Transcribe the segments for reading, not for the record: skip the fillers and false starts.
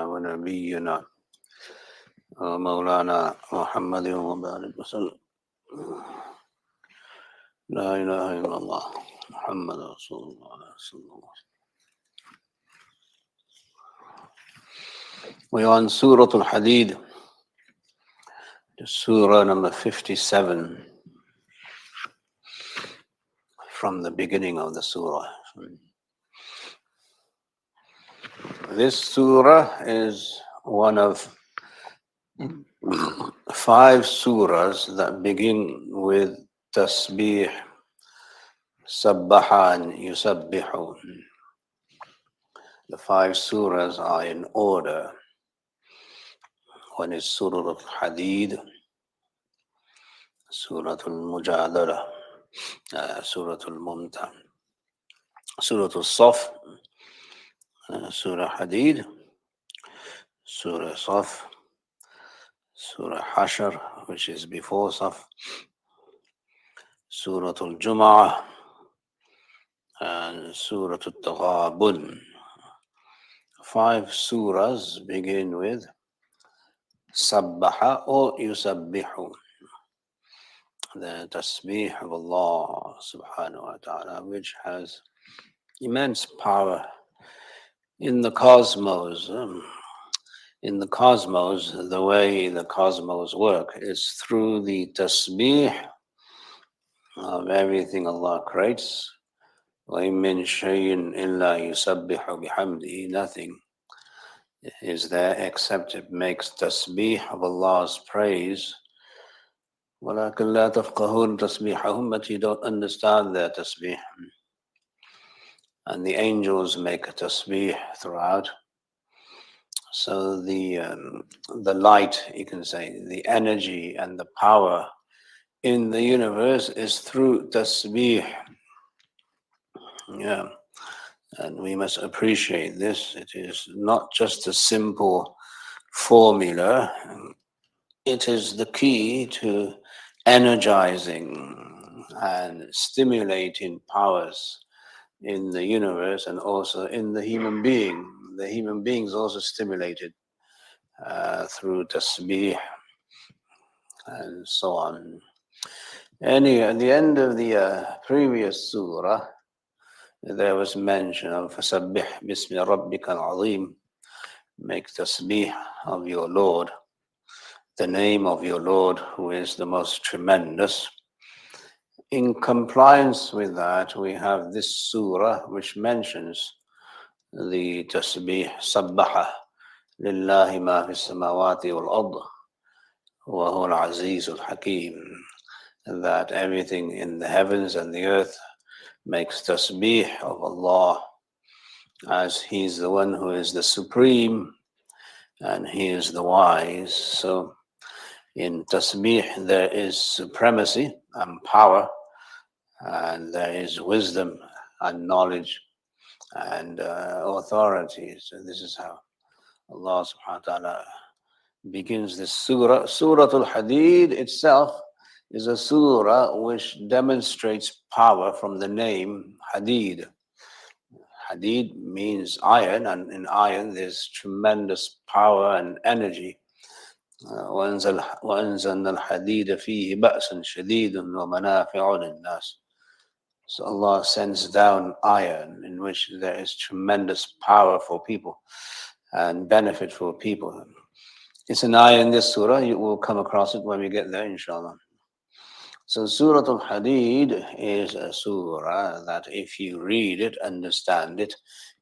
ونبينا ومولانا محمد وبارك وسلم. لا إله إلا الله محمد رسول الله صلى الله عليه وسلم. We are on Surah al-Hadid, Surah number 57, from the beginning of the Surah. This Surah is one of 5 surahs that begin with tasbih, sabbaha and yusabbihu. The 5 surahs are in order. One is Surah al-Hadid, Surah al-Mujadala, Surah al-Mumta, Surah al-Saf, Surah Hadid, Surah Saf, Surah Hashr, which is before Saf, Surah al-Jum'ah, and Surah al-Taghabun. 5 surahs begin with Sabbaha or Yusabbihu, the tasbih of Allah subhanahu wa ta'ala, which has immense power in the cosmos. In the cosmos, the way the cosmos work is through the tasbih of everything Allah creates. وَإِن مِّن شَيْءٍ إِلَّا يُسَبِّحُ بِحَمْدِهِ. Nothing is there except it makes tasbih of Allah's praise. وَلَكِنْ لَا تَفْقَهُونَ تَسْبِيحَهُمْ. But you don't understand their tasbih. And the angels make a tasbih throughout. So the light, you can say, the energy and the power in the universe is through tasbih. Yeah. And we must appreciate this. It is not just a simple formula. It is the key to energizing and stimulating powers in the universe and also in the human being. The human being is also stimulated through tasbih and so on. Anyway, at the end of the previous surah, there was mention of فَسَبِّحْ بِاسْمِ رَبِّكَ الْعَظِيمِ. Make tasbih of your Lord, the name of your Lord who is the most tremendous. In compliance with that, we have this surah which mentions the tasbih sabbaha lillahi ma fi samawati wal ard wa huwa al-aziz al-hakim, that everything in the heavens and the earth makes tasbih of Allah, as He is the one who is the supreme and He is the wise. So in tasbih there is supremacy and power, and there is wisdom and knowledge and authority. So this is how Allah subhanahu wa ta'ala begins this surah. Surah al-Hadid itself is a surah which demonstrates power from the name Hadid. Hadid means iron, and in iron there's tremendous power and energy. وَأَنزَلْنَا الْحَدِيدَ فِيهِ بَأْسٌ شَدِيدٌ وَمَنَافِعُ لِلنَّاسِ. So Allah sends down iron in which there is tremendous power for people and benefit for people. It's an ayah in this surah. You will come across it when we get there, inshallah. So Surah al-Hadid is a surah that if you read it, understand it,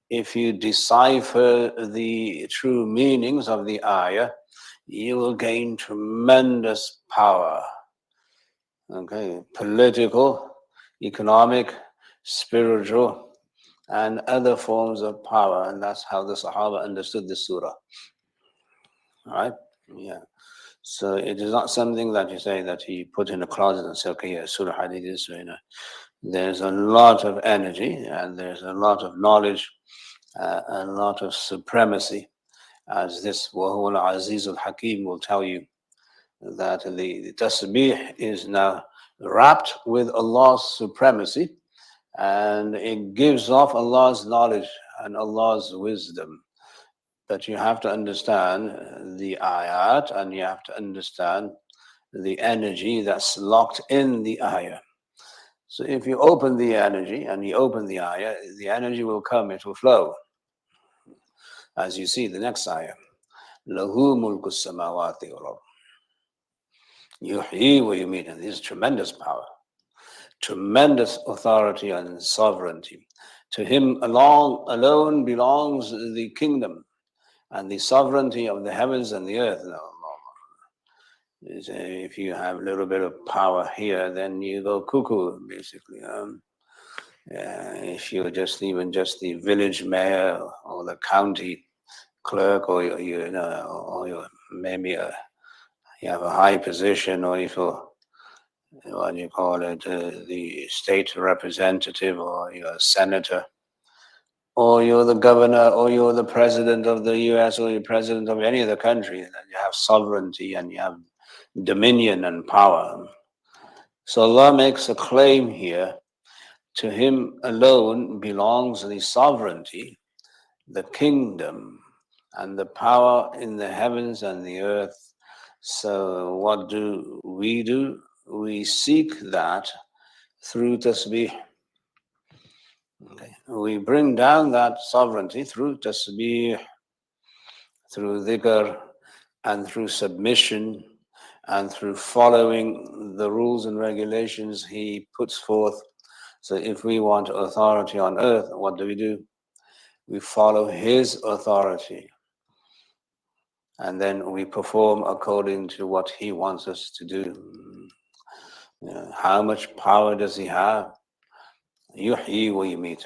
if you decipher the true meanings of the ayah, you will gain tremendous power. Okay, political, economic, spiritual, and other forms of power. And that's how the Sahaba understood this surah. All right? Yeah. So it is not something that you say that you put in a closet and say, okay, yeah, Surah Hadid is, there's a lot of energy and there's a lot of knowledge, a lot of supremacy, as this وَهُوَ الْعَزِيزُ الْحَكِيمُ will tell you, that the tasbih is now wrapped with Allah's supremacy, and it gives off Allah's knowledge and Allah's wisdom. But you have to understand the ayat, and you have to understand the energy that's locked in the ayah. So if you open the energy and you open the ayah, the energy will come, it will flow. As you see the next ayah. Lahu mulku samawati wal ard. Yuhyi wa yumeet. And this is tremendous power, tremendous authority and sovereignty. To him alone belongs the kingdom and the sovereignty of the heavens and the earth. If you have a little bit of power here, then you go cuckoo, basically. If you're even just the village mayor or the county clerk, or you're maybe you have a high position, or if you're, what do you call it, the state representative, or you're a senator, or you're the governor, or you're the president of the US, or you're president of any other country, then you have sovereignty and you have dominion and power. So Allah makes a claim here. To him alone belongs the sovereignty, the kingdom, and the power in the heavens and the earth. So what do? We seek that through tasbih. Okay. We bring down that sovereignty through tasbih, through dhikr, and through submission, and through following the rules and regulations he puts forth. So if we want authority on earth, what do? We follow his authority. And then we perform according to what he wants us to do. How much power does he have? Yuhyi wa yumeet.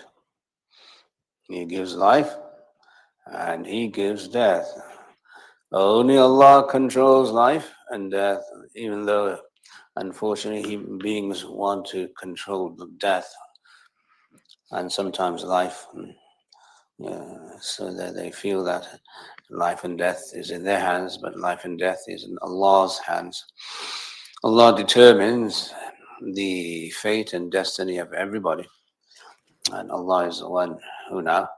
He gives life and he gives death. Only Allah controls life and death, even though unfortunately human beings want to control death and sometimes life. So that they feel that life and death is in their hands, but life and death is in Allah's hands. Allah determines the fate and destiny of everybody, and Allah is the one who now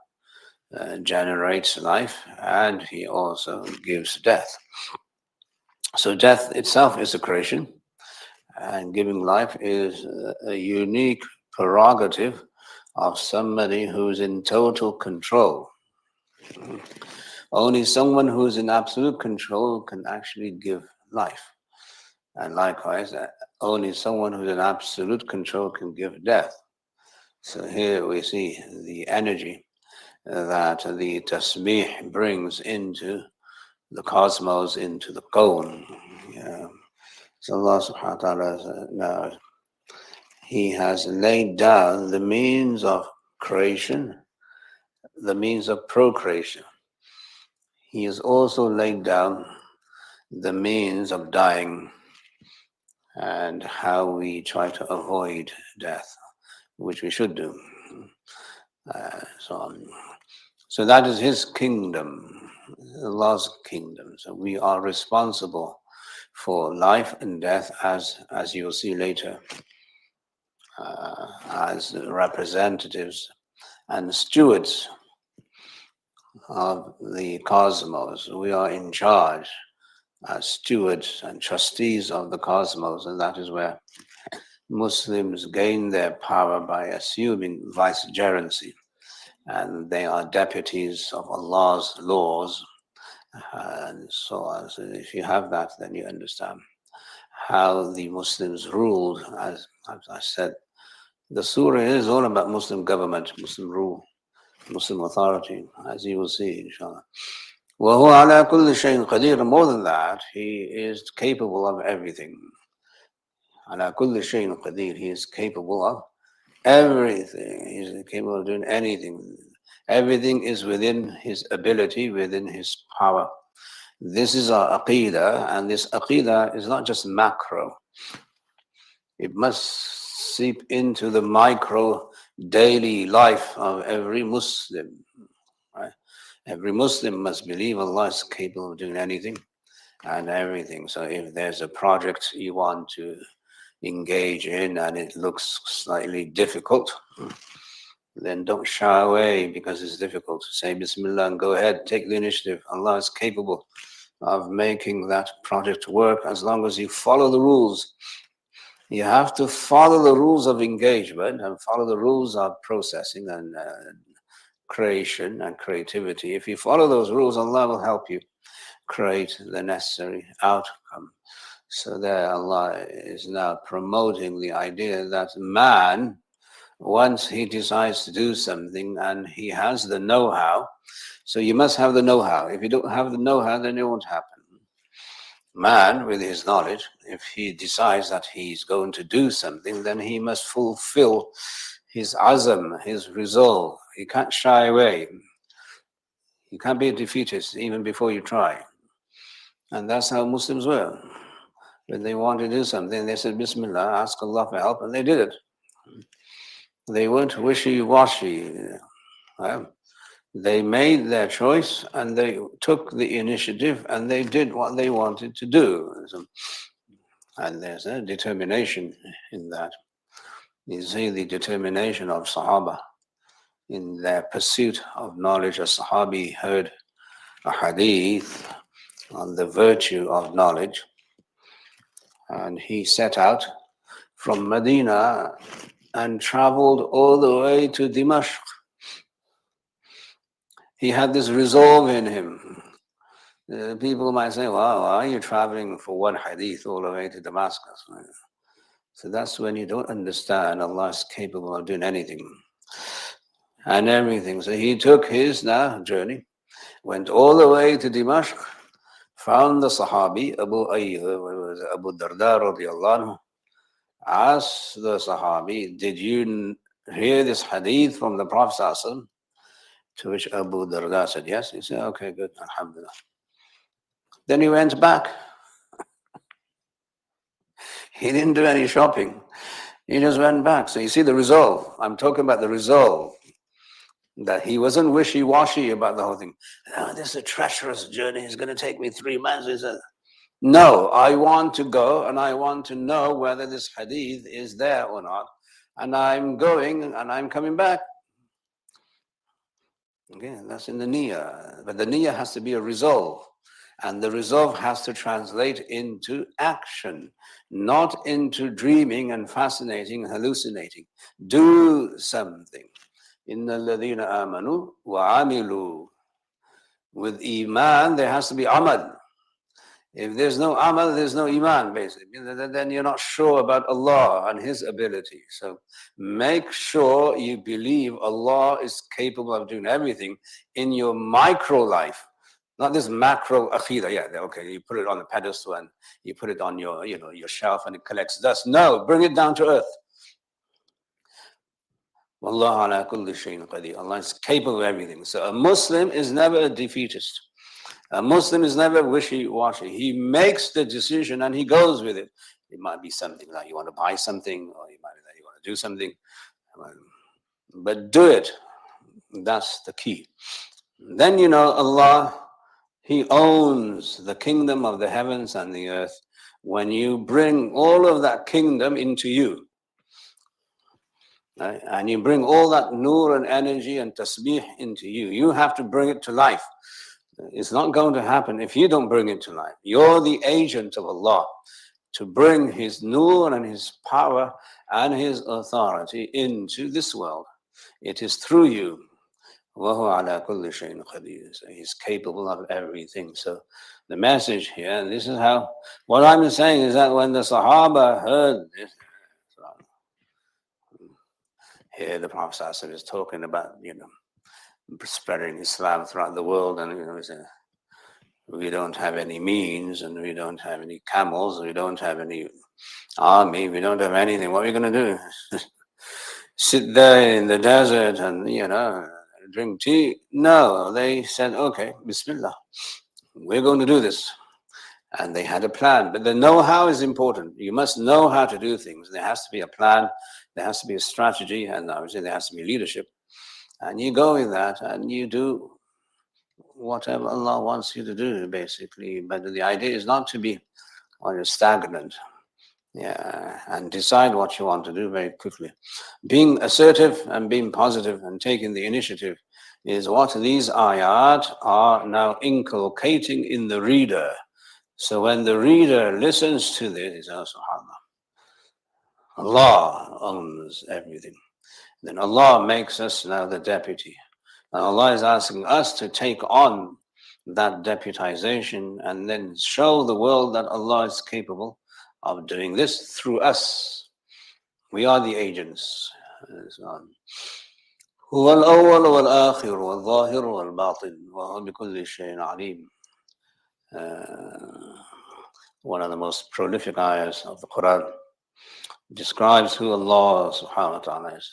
generates life, and he also gives death. So death itself is a creation, and giving life is a unique prerogative of somebody who's in total control. Only someone who is in absolute control can actually give life. And likewise, only someone who's in absolute control can give death. So here we see the energy that the tasbih brings into the cosmos, into the kawn. So Allah subhanahu wa ta'ala now, he has laid down the means of creation, the means of procreation. He has also laid down the means of dying and how we try to avoid death, which we should do. So that is his kingdom, Allah's kingdom. So we are responsible for life and death, as you will see later, as representatives and stewards of the cosmos. We are in charge as stewards and trustees of the cosmos, and that is where Muslims gain their power by assuming vicegerency, and they are deputies of Allah's laws. And so on. So if you have that, then you understand how the Muslims ruled. As I said, the surah is all about Muslim government, Muslim rule, Muslim authority, as you will see, inshallah. وَهُوَ عَلَى كُلِّ شَيْءٍ قَدِيرٌ. More than that, he is capable of everything. عَلَى كُلِّ شَيْءٍ قَدِيرٌ. He is capable of everything. He is capable of doing anything. Everything is within his ability, within his power. This is our aqidah, and this aqidah is not just macro. It must seep into the micro daily life of every Muslim. Right? Every Muslim must believe Allah is capable of doing anything and everything. So if there's a project you want to engage in and it looks slightly difficult, then don't shy away because it's difficult. Say Bismillah and go ahead, take the initiative. Allah is capable of making that project work as long as you follow the rules. You have to follow the rules of engagement and follow the rules of processing and creation and creativity. If you follow those rules, Allah will help you create the necessary outcome. So there Allah is now promoting the idea that man, once he decides to do something and he has the know-how, so you must have the know-how. If you don't have the know-how, then it won't happen. Man, with his knowledge, if he decides that he's going to do something, then he must fulfill his azam, his resolve. He can't shy away. You can't be a defeatist even before you try. And that's how Muslims were. When they wanted to do something, they said, Bismillah, ask Allah for help, and they did it. They weren't wishy-washy. They made their choice and they took the initiative and they did what they wanted to do. And there's a determination in that. You see the determination of Sahaba in their pursuit of knowledge. A Sahabi heard a hadith on the virtue of knowledge, and he set out from Medina and traveled all the way to Dimashq. He had this resolve in him. People might say, well, why are you traveling for one hadith all the way to Damascus? So that's when you don't understand Allah is capable of doing anything and everything. So he took his journey, went all the way to Dimashq, found the Sahabi, Abu Darda radiallahu anhu, asked the Sahabi, did you hear this hadith from the Prophet sallallahu alaihi wasallam? To which Abu Darda said yes. He said, okay, good, alhamdulillah. Then he went back. He didn't do any shopping. He just went back. So you see the resolve. I'm talking about the resolve. That he wasn't wishy-washy about the whole thing. Oh, this is a treacherous journey. It's going to take me 3 months. He said, no, I want to go and I want to know whether this hadith is there or not. And I'm going and I'm coming back. Again, that's in the niyyah. But the niyyah has to be a resolve. And the resolve has to translate into action, not into dreaming and fascinating and hallucinating. Do something. Inna alladhina amanu wa amilu. With iman, there has to be amal. If there's no amal, there's no iman, basically. Then you're not sure about Allah and His ability. So make sure you believe Allah is capable of doing everything in your micro life. Not this macro aqidah. Yeah, okay, you put it on the pedestal and you put it on your, your shelf and it collects dust. No, bring it down to earth. Wallahu ala kulli shayin qadir. Allah is capable of everything. So a Muslim is never a defeatist. A Muslim is never wishy-washy. He makes the decision and he goes with it. It might be something like you want to buy something, or you might be that you want to do something. But do it. That's the key. Then Allah, He owns the kingdom of the heavens and the earth. When you bring all of that kingdom into you, right, and you bring all that nur and energy and tasbih into you, you have to bring it to life. It's not going to happen if you don't bring it to life. You're the agent of Allah to bring His nur and His power and His authority into this world. It is through you. He's capable of everything. So the message here, and this is how, what I'm saying is that when the Sahaba heard this, here the Prophet ﷺ is talking about, spreading Islam throughout the world, and we don't have any means, and we don't have any camels, we don't have any army, we don't have anything. What are we going to do? Sit there in the desert and drink tea? No, they said, okay, Bismillah, we're going to do this. And they had a plan. But the know-how is important. You must know how to do things. There has to be a plan, there has to be a strategy, and obviously there has to be leadership. And you go with that and you do whatever Allah wants you to do, basically. But the idea is not to be stagnant. Yeah, and decide what you want to do very quickly. Being assertive and being positive and taking the initiative is what these ayat are now inculcating in the reader. So when the reader listens to this, he says, SubhanAllah, Allah owns everything. Then Allah makes us now the deputy. And Allah is asking us to take on that deputization and then show the world that Allah is capable of doing this through us. We are the agents. هو الأول والآخر والظاهر والباطن وهو بكل شيء عليم. One of the most prolific ayahs of the Quran describes who Allah subhanahu wa ta'ala is.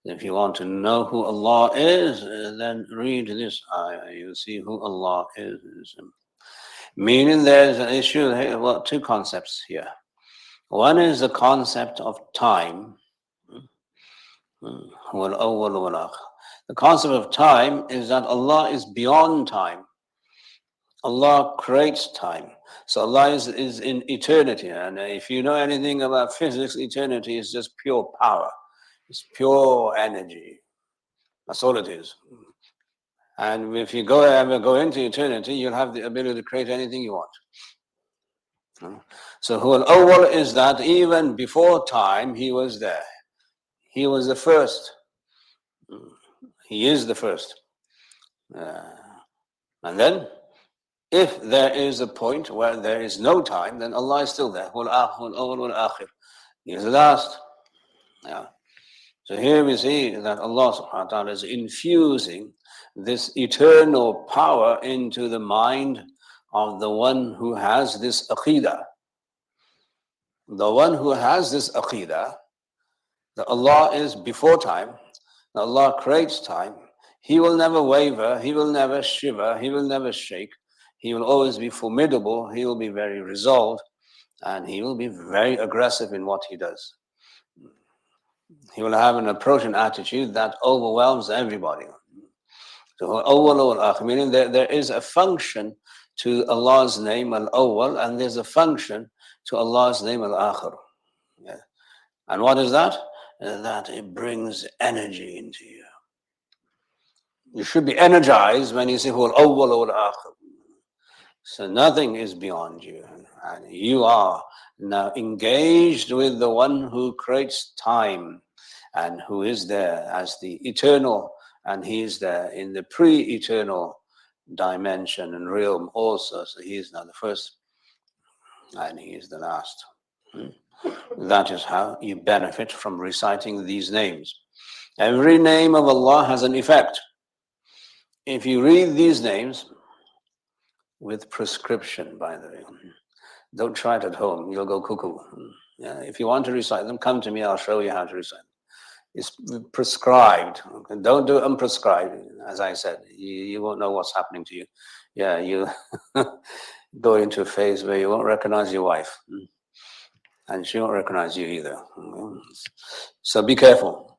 If you want to know who Allah is, then read this ayah. You'll see who Allah is. Meaning there's an issue, well, two concepts here. One is the concept of time. The concept of time is that Allah is beyond time. Allah creates time. So Allah is in eternity. And if you know anything about physics, eternity is just pure power. It's pure energy. That's all it is. And if you ever go into eternity, you'll have the ability to create anything you want. So Huwa al-Awwal is that even before time, He was there. He was the first. He is the first. And then, if there is a point where there is no time, then Allah is still there. Huwa al-Awwal wal-Akhir. He is the last. Yeah. So here we see that Allah subhanahu wa ta'ala is infusing this eternal power into the mind of the one who has this aqidah. The one who has this aqidah, that Allah is before time, that Allah creates time, He will never waver, He will never shiver, He will never shake, He will always be formidable, He will be very resolved, and He will be very aggressive in what He does. He will have an approach and attitude that overwhelms everybody. So, meaning there is a function to Allah's name al-awwal, and there's a function to Allah's name al-akhir. Yeah. And what is that? That it brings energy into you. You should be energized when you say al-awwal wal-akhir. So nothing is beyond you, and you are now engaged with the one who creates time and who is there as the eternal, and He is there in the pre-eternal dimension and realm also. So He is now the first and He is the last. That is how you benefit from reciting these names. Every name of Allah has an effect. If you read these names with prescription, by the way, don't try it at home, you'll go cuckoo. Yeah, if you want to recite them, come to me, I'll show you how to recite them. It's prescribed. Okay? Don't do it unprescribed. As I said, you won't know what's happening to you. Yeah, you go into a phase where you won't recognize your wife, and she won't recognize you either. Okay? So be careful.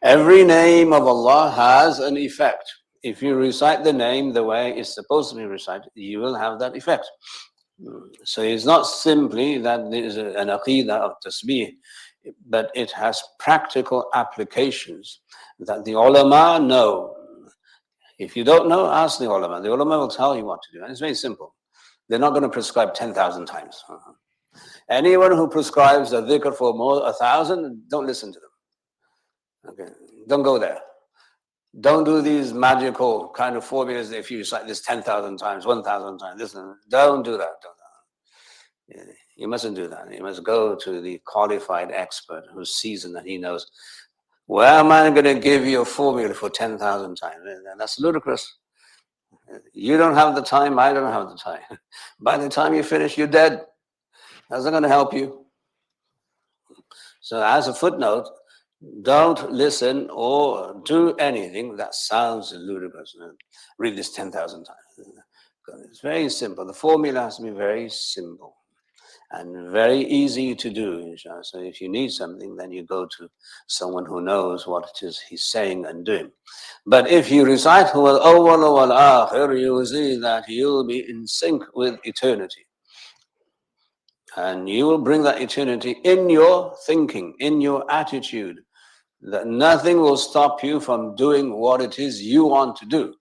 Every name of Allah has an effect. If you recite the name the way it's supposed to be recited, you will have that effect. So it's not simply that there is an aqidah of tasbih, but it has practical applications that the ulama know. If you don't know, ask the ulama. The ulama will tell you what to do. And it's very simple. They're not going to prescribe 10,000 times. Anyone who prescribes a dhikr for more 1,000, don't listen to them. Okay, don't go there. Don't do these magical kind of formulas. If you recite this 10,000 times, 1,000 times, listen. Don't do that. You mustn't do that. You must go to the qualified expert who's seasoned and he knows. Where am I going to give you a formula for 10,000 times? That's ludicrous. You don't have the time. I don't have the time. By the time you finish, you're dead. That's not going to help you. So as a footnote, don't listen or do anything that sounds ludicrous. Read this 10,000 times. It's very simple. The formula has to be very simple and very easy to do, inshallah. So if you need something, then you go to someone who knows what it is he's saying and doing. But if you recite Huwa al-Awwal wal-Akhir, you will see that you'll be in sync with eternity. And you will bring that eternity in your thinking, in your attitude, that nothing will stop you from doing what it is you want to do.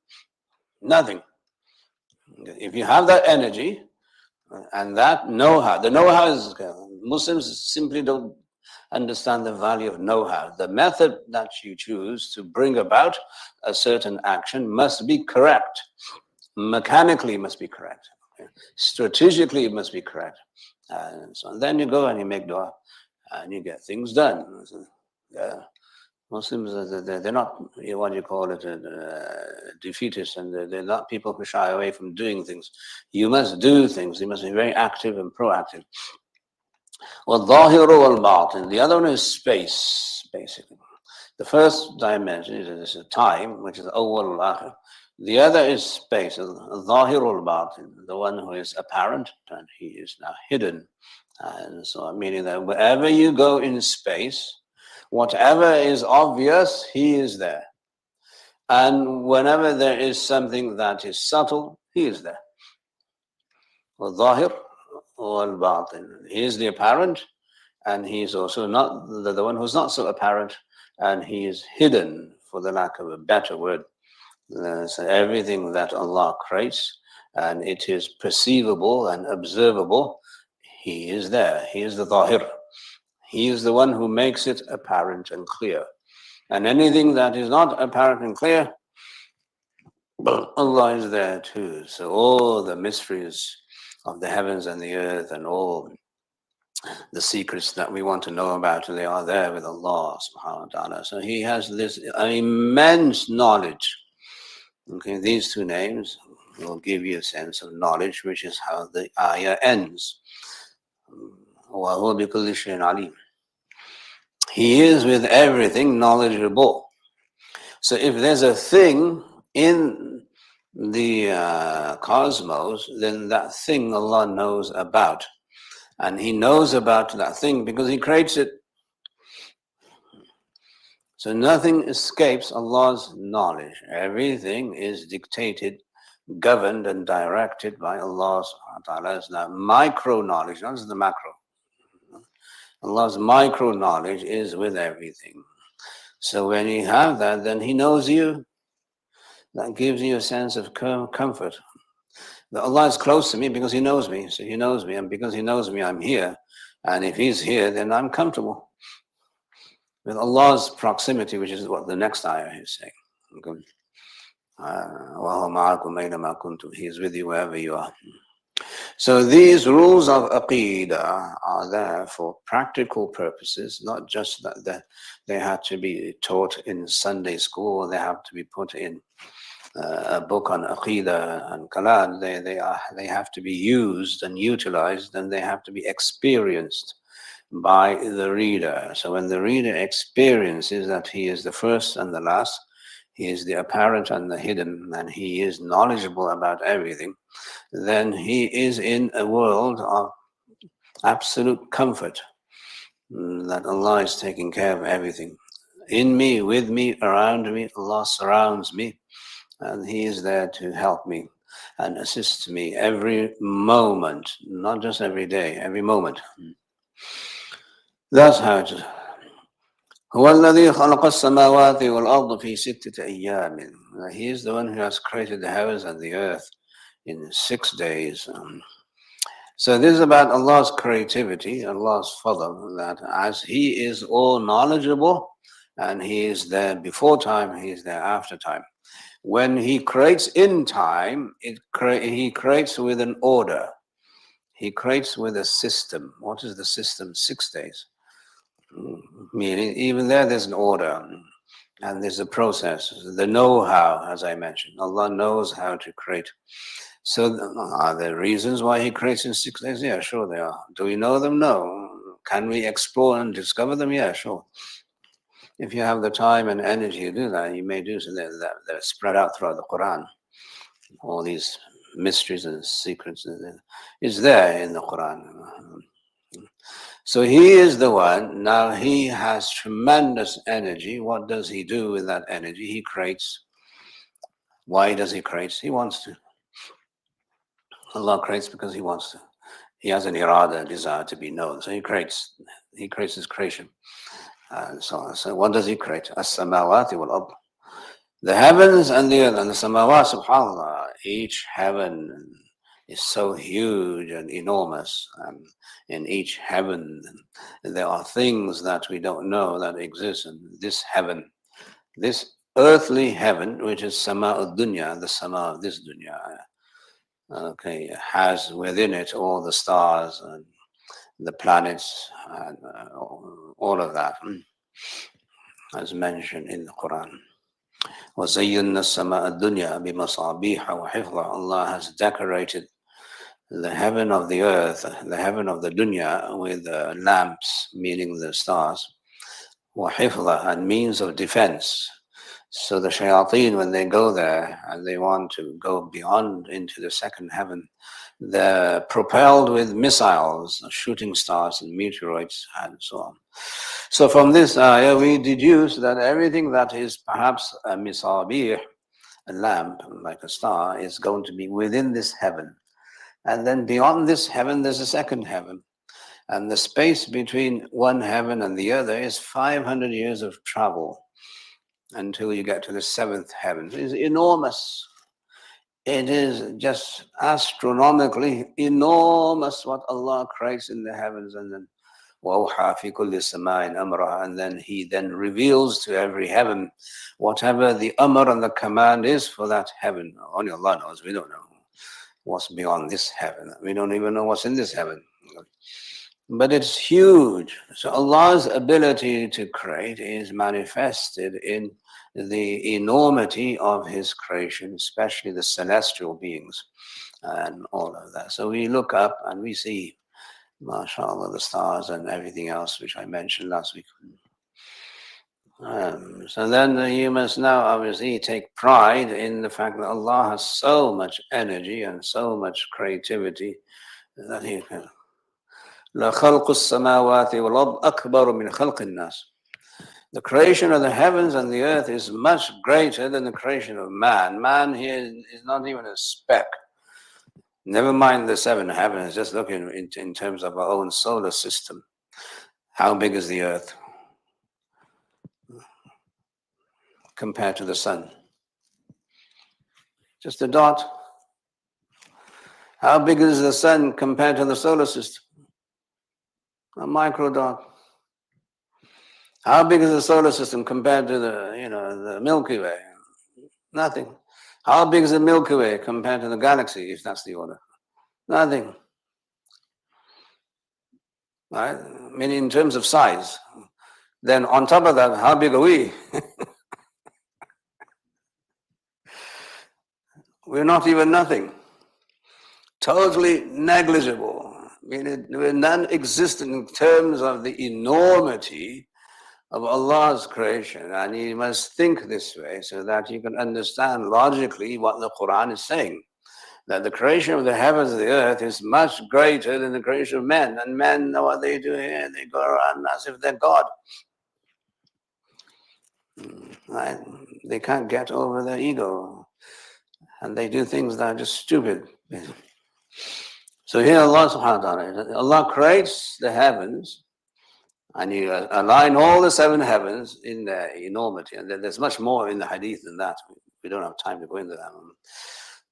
Nothing. If you have that energy and that know-how, the know-how is, Muslims simply don't understand the value of know-how. The method that you choose to bring about a certain action must be correct. Mechanically it must be correct. Strategically it must be correct. And so then you go and you make dua and you get things done. Muslims, they're not, what you call it, defeatists, and they're not people who shy away from doing things. You must do things. You must be very active and proactive. وَالظَّاهِرُ وَالْبَاطِنُ. The other one is space, basically. The first dimension is a time, which is awwal al-akhir. The other is space, الظَّاهِرُ وَالْبَاطِنُ, the one who is apparent and he is now hidden. And so meaning that wherever you go in space, whatever is obvious, he is there. And whenever there is something that is subtle, he is there. وَالظَّاهِرُ وَالْبَاطِنُ. He is the apparent, and he is also not the one who's not so apparent, and he is hidden, for the lack of a better word. So everything that Allah creates, and it is perceivable and observable, he is there. He is the Zahir. He is the one who makes it apparent and clear. And anything that is not apparent and clear, well, Allah is there too. So all the mysteries of the heavens and the earth and all the secrets that we want to know about, they are there with Allah subhanahu wa ta'ala. So he has this immense knowledge. Okay, these two names will give you a sense of knowledge, which is how the ayah ends. وَهُوَ بِكُلِّ شَيْءٍ عَلِيمٌ. He is with everything knowledgeable. So if there's a thing in the cosmos, then that thing Allah knows about. And he knows about that thing because he creates it. So nothing escapes Allah's knowledge. Everything is dictated, governed and directed by Allah subhanahu wa ta'ala. It's not micro knowledge, not just the macro. Allah's micro knowledge is with everything. So when you have that, then he knows you. That gives you a sense of comfort. That Allah is close to me because he knows me. So he knows me, and because he knows me, I'm here. And if he's here, then I'm comfortable. With Allah's proximity, which is what the next ayah is saying. He is with you wherever you are. So these rules of Aqeedah are there for practical purposes, not just that they have to be taught in Sunday school, or they have to be put in a book on Aqeedah and Kalam. They have to be used and utilized, and they have to be experienced by the reader. So when the reader experiences that he is the first and the last, he is the apparent and the hidden, and he is knowledgeable about everything, then he is in a world of absolute comfort, that Allah is taking care of everything. In me, with me, around me, Allah surrounds me, and he is there to help me and assist me every moment, not just every day, every moment. That's how it is. هو الذي خلق السماوات والأرض في ستة أيام. He is the one who has created the heavens and the earth in 6 days. So this is about Allah's creativity, Allah's fadl, that as he is all knowledgeable, and he is there before time, he is there after time. When he creates in time, he creates with an order. He creates with a system. What is the system? 6 days. Meaning, even there's an order, and there's a process, the know-how, as I mentioned. Allah knows how to create. So are there reasons why he creates in 6 days? Yeah, sure there are. Do we know them? No. Can we explore and discover them? Yeah, sure. If you have the time and energy to do that, you may do so. They're spread out throughout the Quran. All these mysteries and secrets is there in the Quran. So he is the one. Now he has tremendous energy. What does he do with that energy? He creates. Why does he create? He wants to. Allah creates because he wants to. He has an irada, desire to be known. So he creates his creation. And so on. So what does he create? As-samawati wal-ard. The heavens and the earth, and the samawat, subhanAllah, each heaven is so huge and enormous. And in each heaven, there are things that we don't know that exist. And this heaven, this earthly heaven, which is sama al-dunya, the sama of this dunya, okay, has within it all the stars and the planets and all of that, as mentioned in the Quran. وَزَيَّنَّا السَّمَاءَ الدُّنْيَا بِمَصَابِيحَ وَحِفْظًا. Allah has decorated the heaven of the earth, the heaven of the dunya, with lamps, meaning the stars, وَحِفْظًا, and means of defense. So the shayateen, when they go there and they want to go beyond into the second heaven, they're propelled with missiles, shooting stars and meteoroids and so on. So from this ayah, we deduce that everything that is perhaps a misabih, a lamp, like a star, is going to be within this heaven. And then beyond this heaven, there's a second heaven. And the space between one heaven and the other is 500 years of travel until you get to the seventh heaven. It is enormous. It is just astronomically enormous what Allah creates in the heavens. And then وَأَوْحَى فِي كُلِّ سَمَاءٍ أَمْرَهَا, and then He then reveals to every heaven whatever the amr and the command is for that heaven. Only Allah knows. We don't know what's beyond this heaven. We don't even know what's in this heaven. But it's huge. So Allah's ability to create is manifested in the enormity of His creation, especially the celestial beings and all of that. So we look up and we see, mashallah, the stars and everything else which I mentioned last week. So then you must now obviously take pride in the fact that Allah has so much energy and so much creativity that He can. لَخَلْقُ السَّمَاوَاتِ وَالْأَرْضِ أَكْبَرُ مِنْ خَلْقِ النَّاسِ. The creation of the heavens and the earth is much greater than the creation of man. Man here is not even a speck. Never mind the seven heavens, just look in terms of our own solar system. How big is the earth compared to the sun? Just a dot. How big is the sun compared to the solar system? A micro dot. How big is the solar system compared to the Milky Way? Nothing. How big is the Milky Way compared to the galaxy, if that's the order? Nothing. Right? I mean, in terms of size. Then on top of that, how big are we? We're not even nothing. Totally negligible. I mean, we're non-existent in terms of the enormity of Allah's creation. And you must think this way so that you can understand logically what the Quran is saying. That the creation of the heavens and the earth is much greater than the creation of men. And men know what they do here. They go around as if they're God. Right? They can't get over their ego. And they do things that are just stupid. So here Allah subhanahu wa ta'ala, Allah creates the heavens and you align all the seven heavens in their enormity. And then there's much more in the hadith than that. We don't have time to go into that.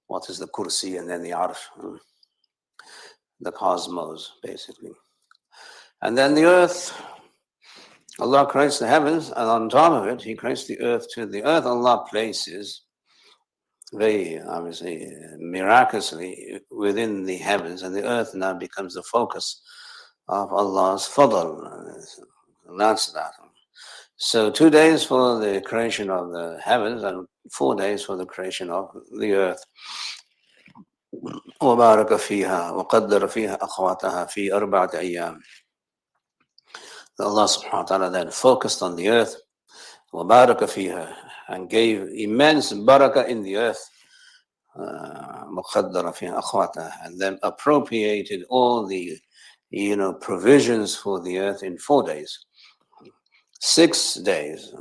What is the kursi and then the arsh, the cosmos, basically. And then the earth, Allah creates the heavens, and on top of it, He creates the earth too. The earth Allah places very obviously miraculously within the heavens, and the earth now becomes the focus of Allah's fadl. And that's that. So 2 days for the creation of the heavens and 4 days for the creation of the earth. وَبَارَكَ فِيهَا وَقَدَّرَ فِيهَا أَقْوَاتَهَا فِي أَرْبَعَةِ أَيَّامٍ. Allah subhanahu wa ta'ala then focused on the earth, وَبَارَكَ فِيهَا, and gave immense barakah in the earth, مُقَدَّرَ فِيهَا أَقْوَاتَهَا, and then appropriated all the provisions for the earth in 4 days. 6 days.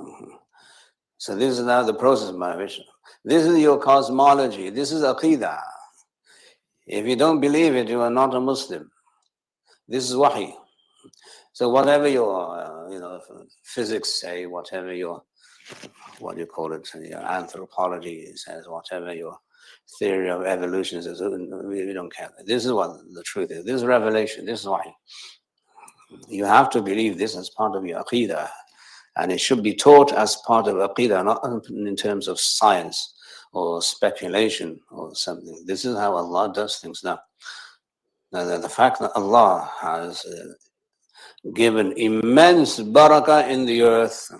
So this is now the process, my wish. This is your cosmology. This is Aqidah. If you don't believe it, you are not a Muslim. This is wahi. So whatever your, physics say, whatever your, what you call it, your anthropology says, whatever your theory of evolution says, we don't care. This is what the truth is. This is revelation. This is wahi. You have to believe this as part of your aqidah. And it should be taught as part of aqidah, not in terms of science or speculation or something. This is how Allah does things now. Now the fact that Allah has given immense barakah in the earth,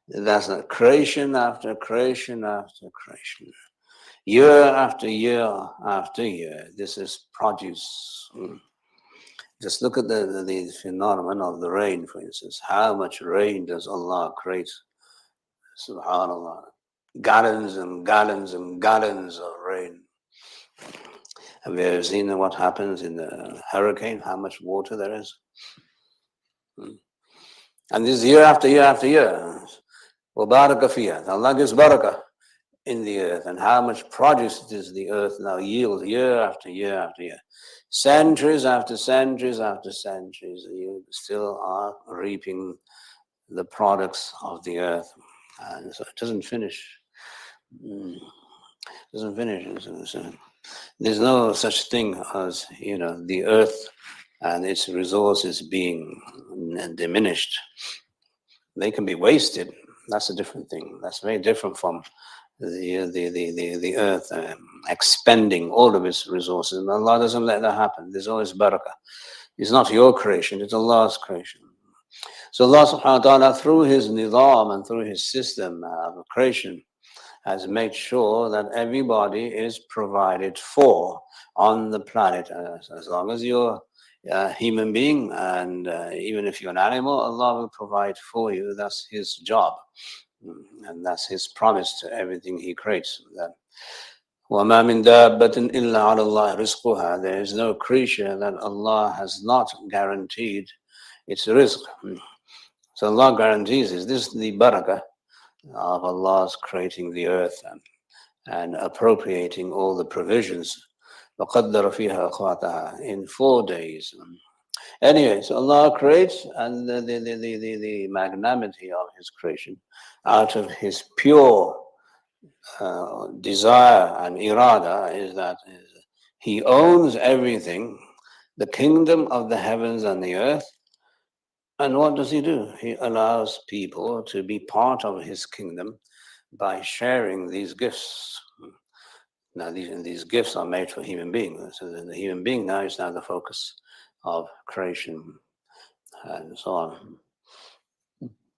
that's creation after creation after creation. Year after year after year, this is produce. Just look at the phenomenon of the rain, for instance. How much rain does Allah create? Subhanallah. Gallons and gallons and gallons of rain. Have you ever seen what happens in the hurricane? How much water there is? And this year after year after year. وَبَارَكَ فِيهَا. Allah gives barakah in the earth, and how much produce does the earth now yield year after year after year. Centuries after centuries after centuries, you still are reaping the products of the earth. And so it doesn't finish. Doesn't finish. There's no such thing as, the earth and its resources being diminished. They can be wasted. That's a different thing. That's very different from the earth expending all of its resources. And Allah doesn't let that happen. There's always barakah. It's not your creation, it's Allah's creation. So Allah subhanahu wa ta'ala, through his nizam and through his system of creation, has made sure that everybody is provided for on the planet. As long as you're a human being, and even if you're an animal, Allah will provide for you. That's his job. And that's his promise to everything he creates. وَمَا مِن دَابَّةٍ إِلَّا عَلَى اللَّهِ رِزْقُهَا. There is no creature that Allah has not guaranteed its rizq. So Allah guarantees this. This is the barakah of Allah's creating the earth and appropriating all the provisions. وَقَدَّرَ فِيهَا أَقْوَاتَهَا. In 4 days. Anyway, so Allah creates, and the magnanimity of his creation, out of his pure desire and irada, is that he owns everything, the kingdom of the heavens and the earth. And what does he do? He allows people to be part of his kingdom by sharing these gifts. Now these gifts are made for human beings. So the human being now is now the focus of creation and so on.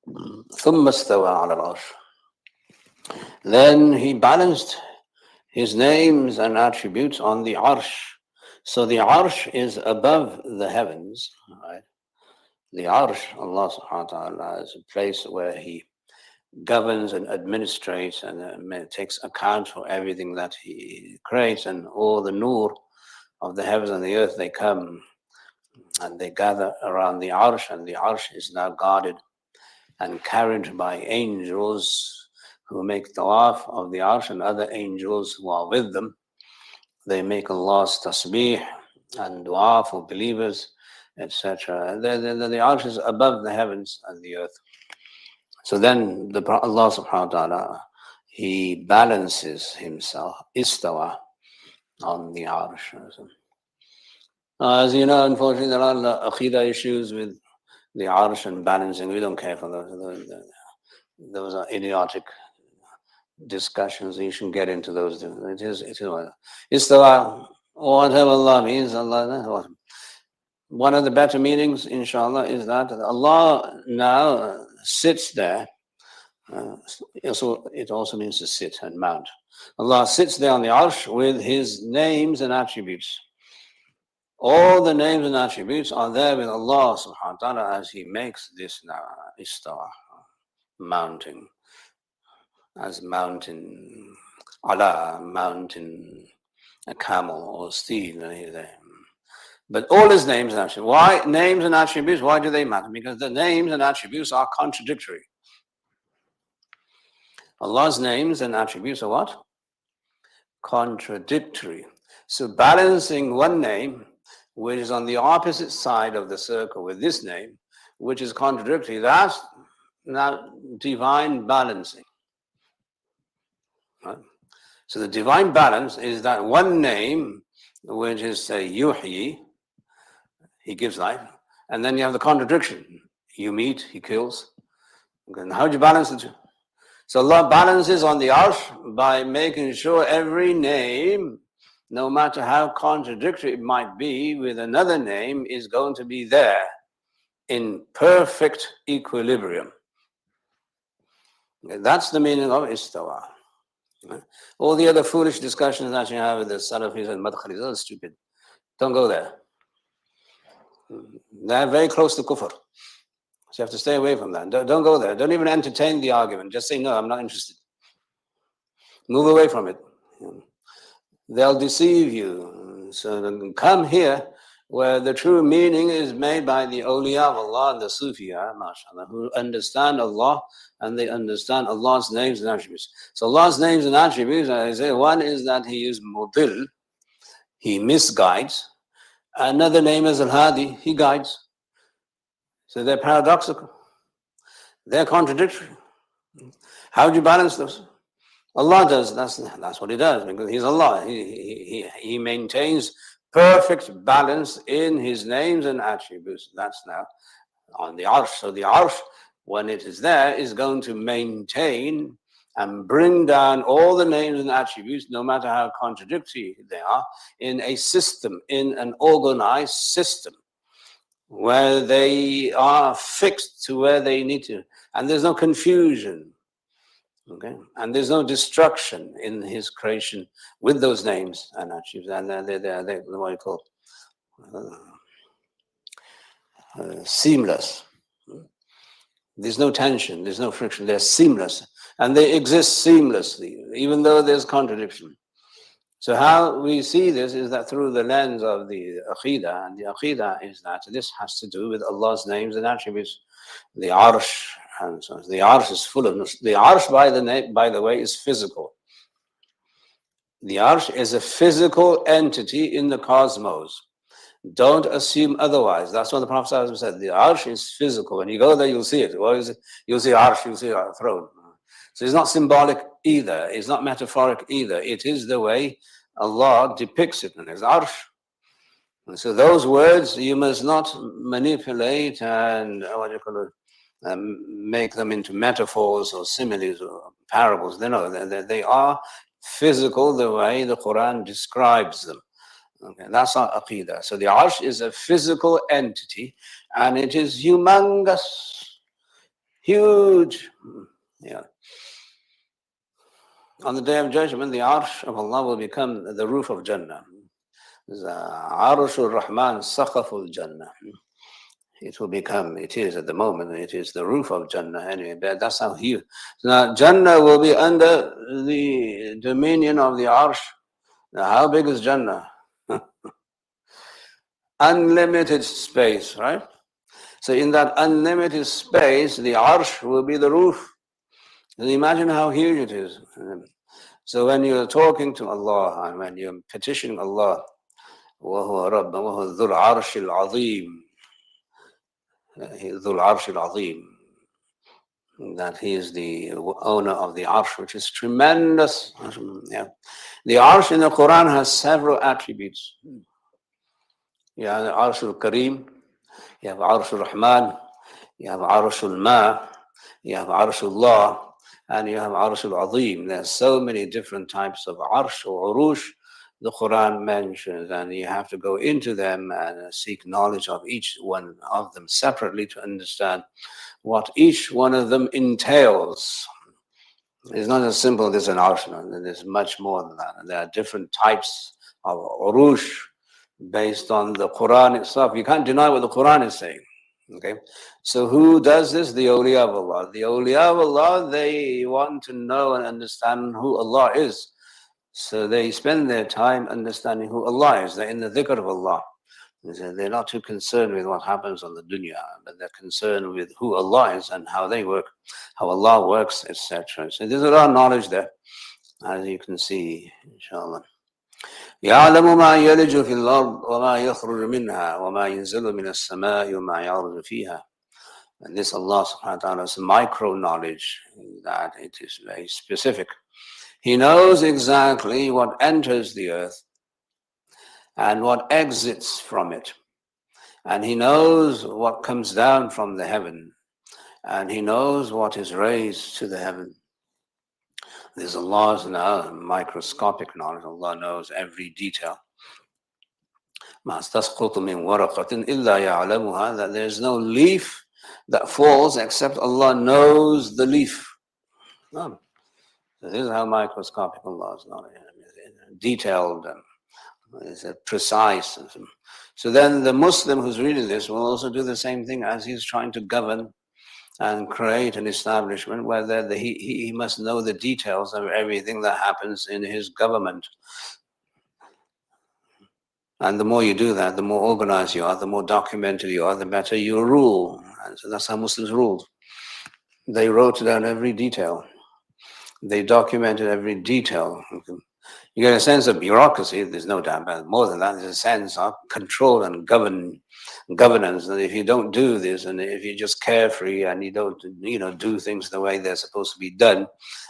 ثُمَّ اسْتَوَى عَلَى الْعَرْشِ. Then he balanced his names and attributes on the Arsh. So the Arsh is above the heavens, right? The Arsh, Allah subhanahu wa ta'ala, is a place where he governs and administrates and takes account for everything that he creates, and all the nur of the heavens and the earth, they come and they gather around the Arsh, and the Arsh is now guarded and carried by angels who make tawaf of the Arsh, and other angels who are with them. They make Allah's tasbih and dua for believers, etc. The Arsh is above the heavens and the earth. So then Allah subhanahu wa ta'ala, he balances himself, istawa, on the Arsh. As you know, unfortunately, there are aqidah issues with the Arsh and balancing. We don't care for those. Those are idiotic discussions. You shouldn't get into those. It is istawa, whatever Allah means. Allah. One of the better meanings, inshallah, is that Allah now sits there. So it also means to sit and mount. Allah sits there on the Arsh with his names and attributes. All the names and attributes are there with Allah subhanahu wa ta'ala as he makes this now istawa, mounting, as mountain, ala, mountain, a camel or steed. But all his names and attributes. Why names and attributes? Why do they matter? Because the names and attributes are contradictory. Allah's names and attributes are what? Contradictory. So balancing one name which is on the opposite side of the circle with this name, which is contradictory. That's now divine balancing. Right? So the divine balance is that one name, which is Yuhyi, he gives life, and then you have the contradiction. You meet, he kills. And how do you balance the two? So Allah balances on the Arsh by making sure every name, no matter how contradictory it might be with another name, is going to be there in perfect equilibrium. Okay, that's the meaning of istawa. All the other foolish discussions that you have with the Salafis and Madkhalis are stupid. Don't go there. They're very close to kufr. So you have to stay away from that. Don't go there. Don't even entertain the argument. Just say, no, I'm not interested. Move away from it. They'll deceive you. So then come here where the true meaning is made by the awliya of Allah and the Sufiya, mashallah, who understand Allah and they understand Allah's names and attributes. So Allah's names and attributes, I say, one is that He is mudil, He misguides. Another name is Al-Hadi, He guides. So they're paradoxical. They're contradictory. How do you balance those? Allah does. That's what He does, because He's Allah. He maintains perfect balance in His names and attributes. That's now on the Arsh. So the Arsh, when it is there, is going to maintain and bring down all the names and attributes, no matter how contradictory they are, in a system, in an organized system, where they are fixed to where they need to. And there's no confusion. Okay, and there's no destruction in His creation with those names and attributes, and they're what you call seamless. There's no tension, there's no friction. They're seamless, and they exist seamlessly, even though there's contradiction. So how we see this is that through the lens of the Aqidah, and the Aqidah is that this has to do with Allah's names and attributes, the Arsh. And so the Arsh is full of the Arsh, by the way, is physical. The Arsh is a physical entity in the cosmos. Don't assume otherwise. That's what the Prophet said. The Arsh is physical. When you go there, you'll see it. You'll see Arsh, you'll see a throne. So it's not symbolic either. It's not metaphoric either. It is the way Allah depicts it. And it's Arsh. And so those words you must not manipulate and make them into metaphors or similes or parables. They are physical the way the Quran describes them. Okay, that's our Aqidah. So the Arsh is a physical entity, and it is humongous, huge. Yeah. On the Day of Judgment, the Arsh of Allah will become the roof of Jannah. Arshul Rahman Saqaful Jannah. It will become, it is at the moment, it is the roof of Jannah anyway, but that's how huge. Now Jannah will be under the dominion of the Arsh. Now how big is Jannah? Unlimited space, right? So in that unlimited space, the Arsh will be the roof. And imagine how huge it is. So when you're talking to Allah and when you're petitioning Allah, وَهُوَ رَبَّ وَهُوَ ذُو الْعَرْشِ الْعَظِيمِ, Dhul Arsh al-Azim, that He is the owner of the Arsh, which is tremendous. Yeah. The Arsh in the Quran has several attributes. You have the Arsh al-Kareem, you have Arsh al-Rahman, you have Arsh al-Ma, you have Arsh Allah, and you have Arsh al-Azim. There's so many different types of Arsh or Urush the Quran mentions, and you have to go into them and seek knowledge of each one of them separately to understand what each one of them entails. It's not as simple as an Arsh. There's much more than that. And there are different types of Urush based on the Quran itself. You can't deny what the Quran is saying. Okay, so who does this? The awliya of Allah. The awliya of Allah, they want to know and understand who Allah is. So they spend their time understanding who Allah is. They're in the dhikr of Allah. They're not too concerned with what happens on the dunya, but they're concerned with who Allah is and how they work, how Allah works, etc. So there's a lot of knowledge there, as you can see, inshallah. يعلم ما يلج في الأرض وما يخرج منها وما ينزل من السماء وما يعرج فيها. And this Allah subhanahu wa ta'ala is micro knowledge, that it is very specific. He knows exactly what enters the earth and what exits from it. And He knows what comes down from the heaven. And He knows what is raised to the heaven. This is Allah's now microscopic knowledge. Allah knows every detail. That there's no leaf that falls except Allah knows the leaf. No. So this is how microscopic Allah's knowledge is. Detailed and precise. So then the Muslim who's reading this will also do the same thing as he's trying to govern and create an establishment where he must know the details of everything that happens in his government. And the more you do that, the more organized you are, the more documented you are, the better you rule. And so that's how Muslims ruled. They wrote down every detail. They documented every detail. You get a sense of bureaucracy, there's no doubt about it. More than that, there's a sense of control and governance. And if you don't do this, and if you're just carefree and you don't, do things the way they're supposed to be done,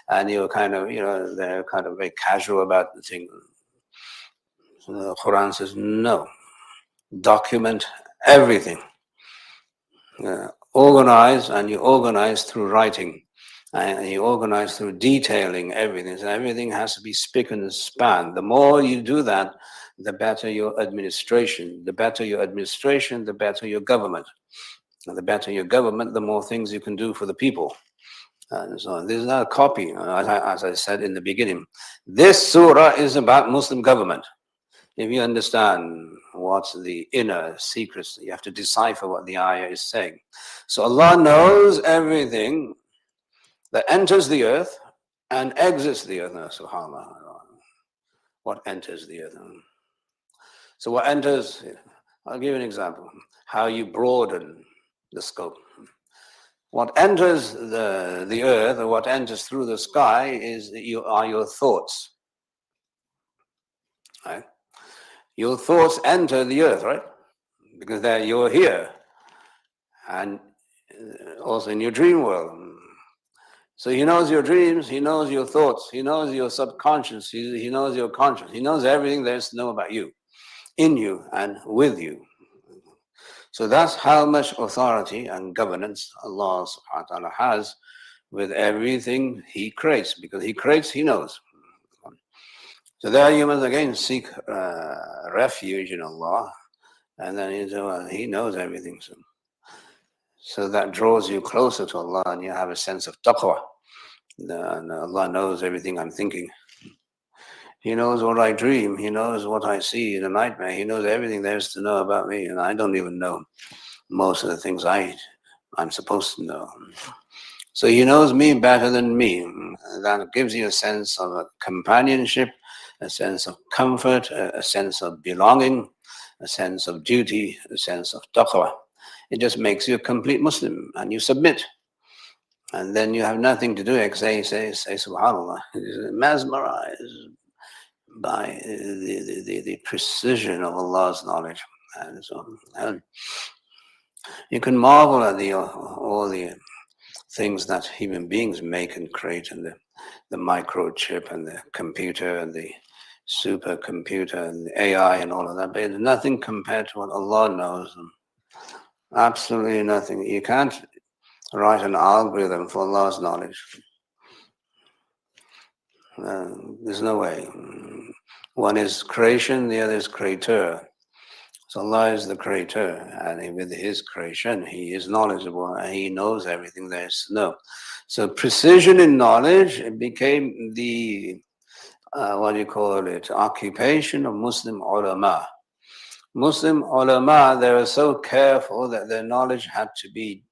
and you're kind of, they're kind of very casual about the thing. So the Quran says, no, document everything. Organize, and you organize through writing. And you organize through detailing everything. So everything has to be spick and span. The more you do that, the better your administration. The better your administration, the better your government. And the better your government, the more things you can do for the people. And so this is not a copy, as I said in the beginning. This surah is about Muslim government. If you understand what's the inner secrets, you have to decipher what the ayah is saying. So Allah knows everything that enters the earth and exits the earth. No, subhanAllah. What enters the earth? So what enters, I'll give you an example. How you broaden the scope. What enters the earth, or what enters through the sky, are your thoughts. Right? Your thoughts enter the earth, right? Because you're here. And also in your dream world. So He knows your dreams, He knows your thoughts, He knows your subconscious, He knows your conscious, He knows everything there is to know about you, in you and with you. So that's how much authority and governance Allah subhanahu wa ta'ala has with everything He creates. Because He creates, He knows. So there you must again seek refuge in Allah, and then He knows everything. So that draws you closer to Allah, and you have a sense of taqwa. And Allah knows everything I'm thinking. He knows what I dream. He knows what I see in a nightmare. He knows everything there is to know about me, and I don't even know most of the things I'm supposed to know. So He knows me better than me. That gives you a sense of companionship, a sense of comfort, a sense of belonging, a sense of duty, a sense of taqwa. It just makes you a complete Muslim, and you submit. And then you have nothing to do except say subhanAllah. Mesmerized by the precision of Allah's knowledge. And so you can marvel at all the things that human beings make and create, and the microchip and the computer and the supercomputer and the AI and all of that, but it's nothing compared to what Allah knows. Absolutely nothing. You can't write an algorithm for Allah's knowledge. There's no way. One is creation, the other is creator. So Allah is the creator, and with His creation, He is knowledgeable, and He knows everything there is to know. So precision in knowledge became the, occupation of Muslim ulama. Muslim ulama, they were so careful that their knowledge had to be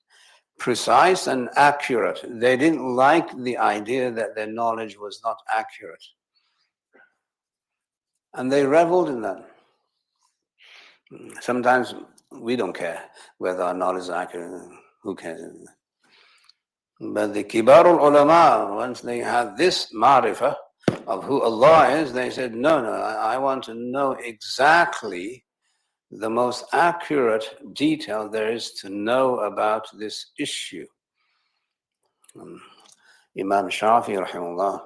precise and accurate. They didn't like the idea that their knowledge was not accurate. And they reveled in that. Sometimes we don't care whether our knowledge is accurate. Who cares? But the Kibarul Ulama, once they had this ma'rifah, of who Allah is, they said, no, I want to know exactly the most accurate detail there is to know about this issue. Imam Shafi, rahimahullah,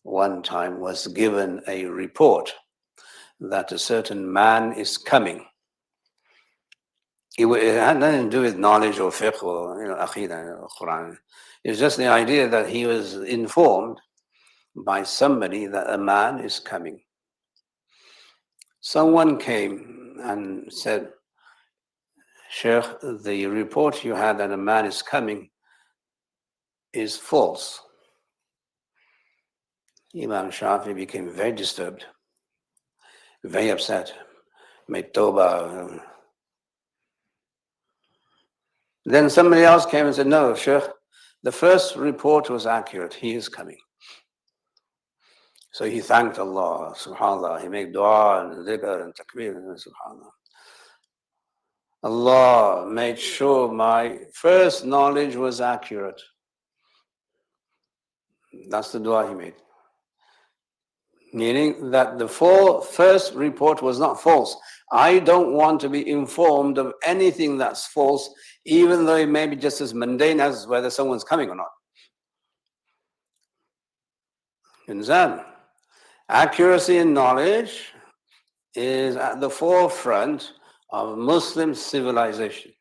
one time was given a report that a certain man is coming. It had nothing to do with knowledge or fiqh or aqidah or Quran. It was just the idea that he was informed by somebody that a man is coming. Someone came and said, Sheikh, the report you had that a man is coming is false. Imam Shafi became very disturbed, very upset, made tawbah. Then somebody else came and said, no, Sheikh, the first report was accurate. He is coming. So he thanked Allah, subhanAllah. He made dua and dhikr and takbir, and subhanAllah. Allah made sure my first knowledge was accurate. That's the dua he made. Meaning that the first report was not false. I don't want to be informed of anything that's false, even though it may be just as mundane as whether someone's coming or not. Understand? Accuracy in knowledge is at the forefront of Muslim civilization.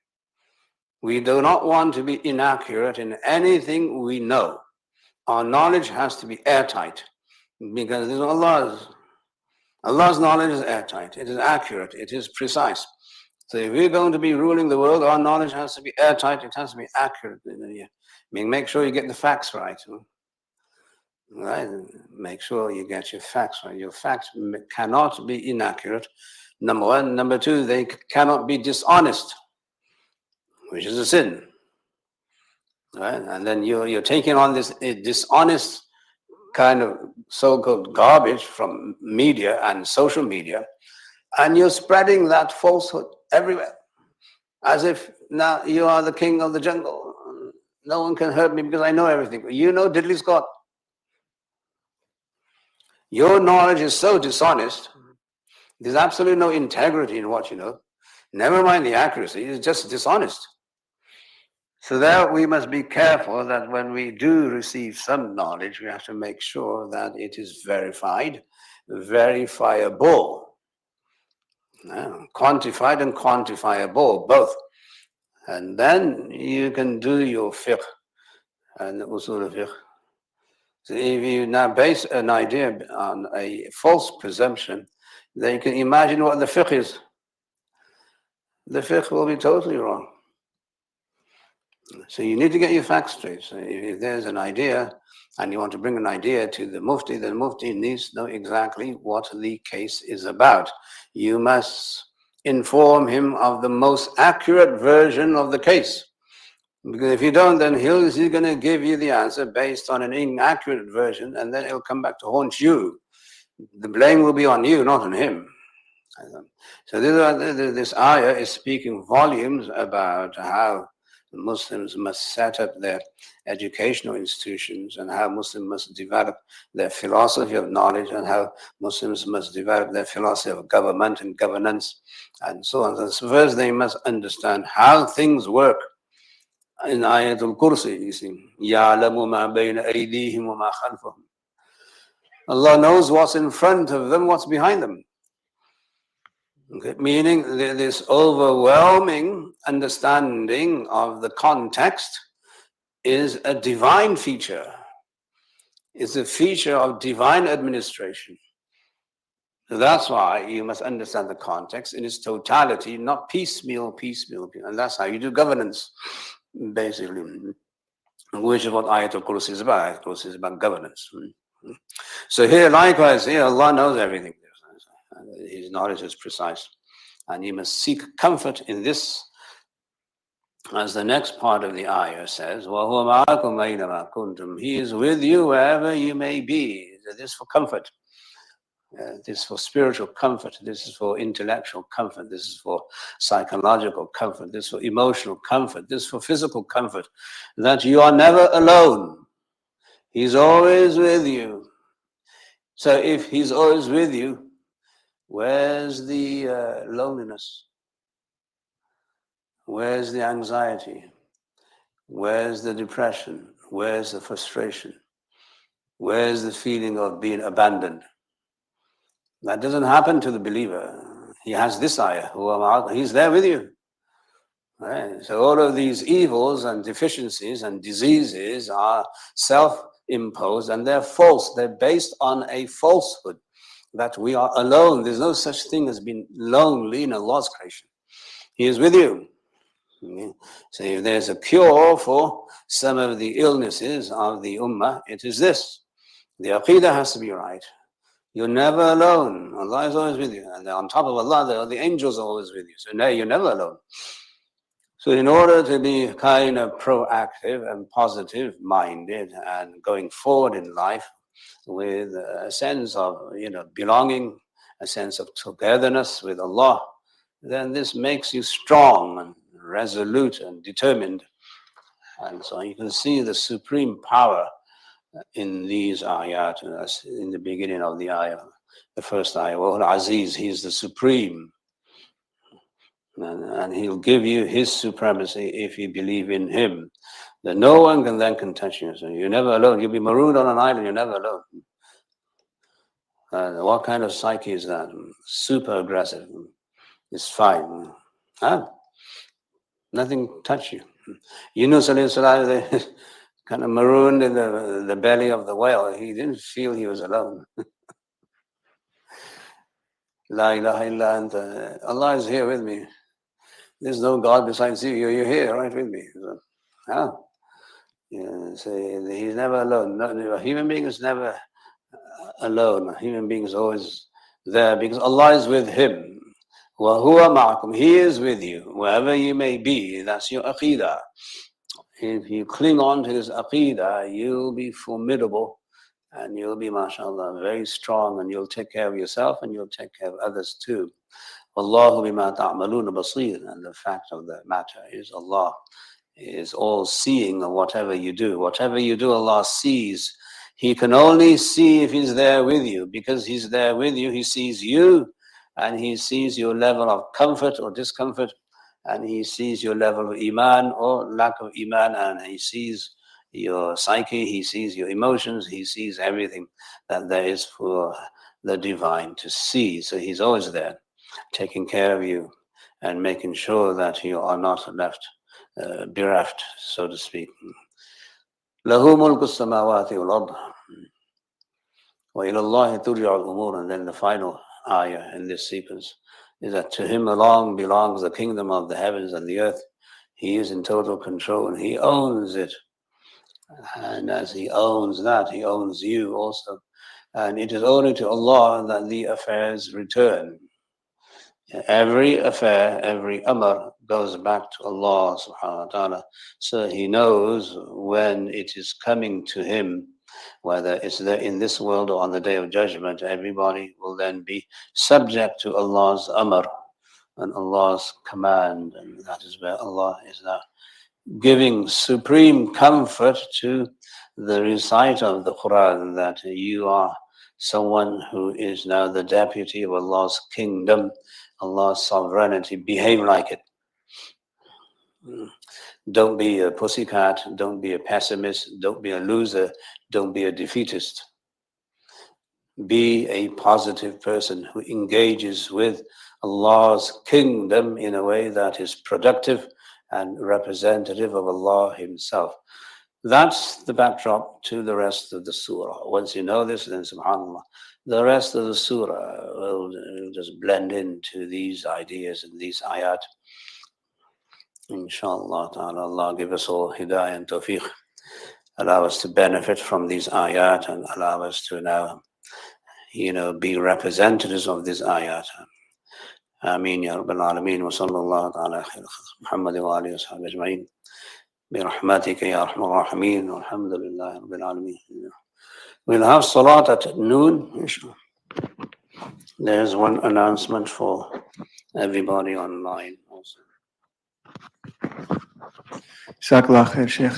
We do not want to be inaccurate in anything we know. Our knowledge has to be airtight, because Allah's knowledge is airtight. It is accurate. It is precise. So if we're going to be ruling the world, our knowledge has to be airtight. It has to be accurate. Make sure you get the facts right. Right? Make sure you get your facts right. Your facts cannot be inaccurate. Number one. Number two, they cannot be dishonest, which is a sin. Right? And then you're taking on this dishonest kind of so-called garbage from media and social media, and you're spreading that falsehood everywhere, as if now you are the king of the jungle. No one can hurt me because I know everything. You know diddly squat. Your knowledge is so dishonest, there's absolutely no integrity in what you know. Never mind the accuracy, it's just dishonest. So there we must be careful that when we do receive some knowledge, we have to make sure that it is verified, verifiable. Quantified and quantifiable, both. And then you can do your fiqh and usul al-fiqh. So if you now base an idea on a false presumption, then you can imagine what the fiqh is. The fiqh will be totally wrong. So you need to get your facts straight. So if there's an idea and you want to bring an idea to the mufti, then the mufti needs to know exactly what the case is about. You must inform him of the most accurate version of the case. Because if you don't, then he's going to give you the answer based on an inaccurate version, and then it'll come back to haunt you. The blame will be on you, not on him. So this ayah is speaking volumes about how Muslims must set up their educational institutions, and how Muslims must develop their philosophy of knowledge, and how Muslims must develop their philosophy of government and governance, and so on. So first they must understand how things work. In Ayatul Kursi, you see, يَعْلَمُ مَا بَيْنَ أَيْدِيهِمْ وَمَا خَلْفَهُم. Allah knows what's in front of them, what's behind them. Okay, meaning this overwhelming understanding of the context is a divine feature. It's a feature of divine administration. So that's why you must understand the context in its totality, not piecemeal. And that's how you do governance, basically, which is what Ayatul Kursi is about. Ayatul Kursi is about governance. So here, likewise, here Allah knows everything. His knowledge is precise. And you must seek comfort in this, as the next part of the ayah says, وَهُوَ مَعَكُمْ أَيْنَمَا كُنْتُمْ. He is with you wherever you may be. This is for comfort. This is for spiritual comfort. This is for intellectual comfort. This is for psychological comfort. This is for emotional comfort. This is for physical comfort. That you are never alone. He's always with you. So if he's always with you, where's the loneliness? Where's the anxiety? Where's the depression? Where's the frustration? Where's the feeling of being abandoned? That doesn't happen to the believer. He has this ayah, he's there with you. Right? So all of these evils and deficiencies and diseases are self-imposed and they're false. They're based on a falsehood that we are alone. There's no such thing as being lonely in Allah's creation. He is with you. So if there's a cure for some of the illnesses of the ummah, it is this. The aqidah has to be right. You're never alone. Allah is always with you. And on top of Allah, the angels are always with you. So no, you're never alone. So in order to be kind of proactive and positive minded and going forward in life with a sense of, belonging, a sense of togetherness with Allah, then this makes you strong and resolute and determined. And so you can see the supreme power in these ayat, in the beginning of the ayah, the first ayah, Al-Aziz, he is the supreme. And he'll give you his supremacy if you believe in him. That no one can touch you. So you're never alone. You'll be marooned on an island, you're never alone. What kind of psyche is that? Super aggressive. It's fine. Huh? Nothing touch you. Yunus alayhi salam, they kind of marooned in the belly of the whale. He didn't feel he was alone. La ilaha illa anta. Allah is here with me. There's no God besides you. You're here right with me. So, so he's never alone. A human being is never alone. A human being is always there because Allah is with him. وَهُوَ مَعَكُمْ. He is with you, wherever you may be. That's your aqidah. If you cling on to this aqidah, you'll be formidable and you'll be, mashallah, very strong, and you'll take care of yourself and you'll take care of others too. Allahu bima ta'maluna basir. And the fact of the matter is Allah is all seeing of whatever you do. Whatever you do, Allah sees. He can only see if he's there with you. Because he's there with you, he sees you and he sees your level of comfort or discomfort, and he sees your level of iman or lack of iman, and he sees your psyche, he sees your emotions, he sees everything that there is for the divine to see. So he's always there, taking care of you and making sure that you are not left bereft, so to speak. Lahu mulku samawati wal ard wa ila Allahi turja'u al-umur. And then the final ayah in this sequence is that to him alone belongs the kingdom of the heavens and the earth. He is in total control and he owns it. And as he owns that, he owns you also. And it is only to Allah that the affairs return. Every affair, every amr goes back to Allah subhanahu wa ta'ala. So he knows when it is coming to him, whether it's there in this world or on the day of judgment, everybody will then be subject to Allah's amr and Allah's command. And that is where Allah is now giving supreme comfort to the reciter of the Quran, that you are someone who is now the deputy of Allah's kingdom, Allah's sovereignty. Behave like it. Don't be a pussycat, don't be a pessimist, don't be a loser, don't be a defeatist. Be a positive person who engages with Allah's kingdom in a way that is productive and representative of Allah himself. That's the backdrop to the rest of the surah. Once you know this, then subhanAllah, the rest of the surah will just blend into these ideas and these ayat. Inshallah ta'ala, Allah give us all hidayah and tawfiq. Allow us to benefit from these ayat and allow us to now, be representatives of these ayat. Ameen ya Rabbil Alameen. Wa sallallahu ta'ala khair Muhammad wa alihi wa sahbihi ajma'in. برحمتك يا أرحم الراحمين والحمد لله رب العالمين. We'll have salat at noon. There's one announcement for everybody online also. Jazakallah khair, Sheikh.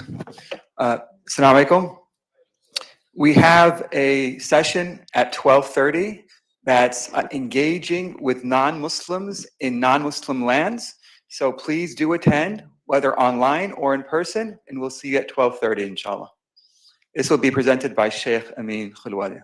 Assalamu alaikum. We have a session at 12:30 that's engaging with non-Muslims in non-Muslim lands. So please do attend, whether online or in person, and we'll see you at 12:30, inshallah. This will be presented by Sheikh Amin Khulwadi.